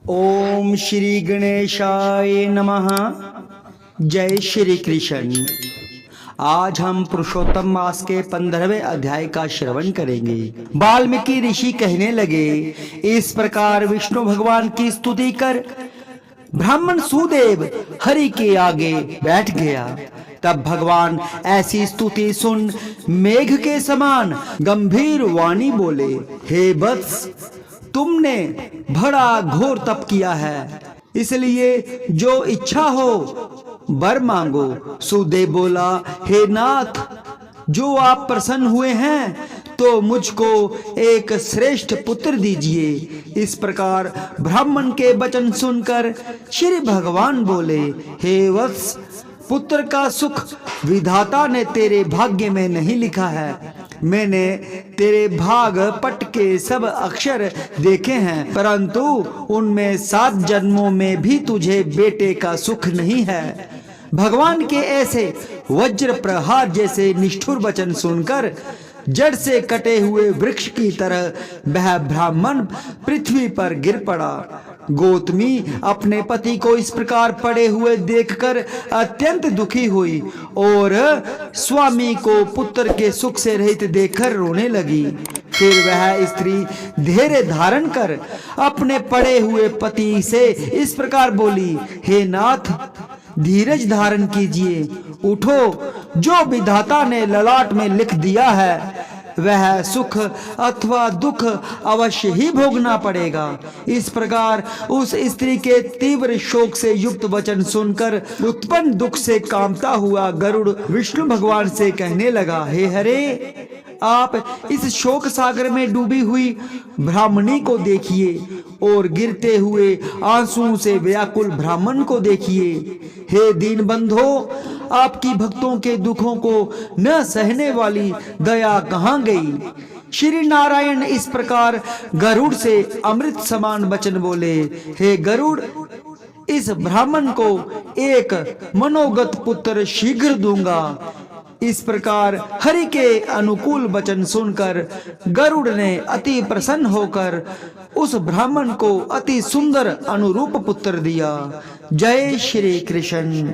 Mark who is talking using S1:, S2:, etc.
S1: ओम श्री गणेशाय नमः। जय श्री कृष्ण। आज हम पुरुषोत्तम मास के 15वें अध्याय का श्रवण करेंगे। वाल्मीकि ऋषि कहने लगे, इस प्रकार विष्णु भगवान की स्तुति कर ब्राह्मण सुदेव हरि के आगे बैठ गया। तब भगवान ऐसी स्तुति सुन मेघ के समान गंभीर वाणी बोले, हे वत्स, तुमने बड़ा घोर तप किया है, इसलिए जो इच्छा हो वर मांगो। सुदेव बोला, हे नाथ, जो आप प्रसन्न हुए हैं तो मुझको एक श्रेष्ठ पुत्र दीजिए। इस प्रकार ब्राह्मण के वचन सुनकर श्री भगवान बोले, हे वत्स, पुत्र का सुख विधाता ने तेरे भाग्य में नहीं लिखा है। मैंने तेरे भाग पट के सब अक्षर देखे हैं, परंतु उनमें 7 जन्मों में भी तुझे बेटे का सुख नहीं है। भगवान के ऐसे वज्र प्रहार जैसे निष्ठुर वचन सुनकर जड़ से कटे हुए वृक्ष की तरह वह ब्राह्मण पृथ्वी पर गिर पड़ा। गौतमी अपने पति को इस प्रकार पड़े हुए देखकर अत्यंत दुखी हुई और स्वामी को पुत्र के सुख से रहित देखकर रोने लगी। फिर वह स्त्री धैर्य धारण कर अपने पड़े हुए पति से इस प्रकार बोली, हे नाथ, धीरज धारण कीजिए, उठो। जो विधाता ने ललाट में लिख दिया है वह सुख अथवा दुख अवश्य ही भोगना पड़ेगा। इस प्रकार उस स्त्री के तीव्र शोक से युक्त वचन सुनकर उत्पन्न दुख से कांपता हुआ गरुड़ विष्णु भगवान से कहने लगा, हे हरे, आप इस शोक सागर में डूबी हुई ब्राह्मणी को देखिए और गिरते हुए आंसुओं से व्याकुल ब्राह्मण को देखिए। हे दीन बंधो, आपकी भक्तों के दुखों को न सहने वाली दया कहाँ गई? श्री नारायण इस प्रकार गरुड़ से अमृत समान वचन बोले, हे गरुड़, इस ब्राह्मण को एक मनोगत पुत्र शीघ्र दूंगा। इस प्रकार हरि के अनुकूल वचन सुनकर गरुड़ ने अति प्रसन्न होकर उस ब्राह्मण को अति सुंदर अनुरूप पुत्र दिया। जय श्री कृष्ण।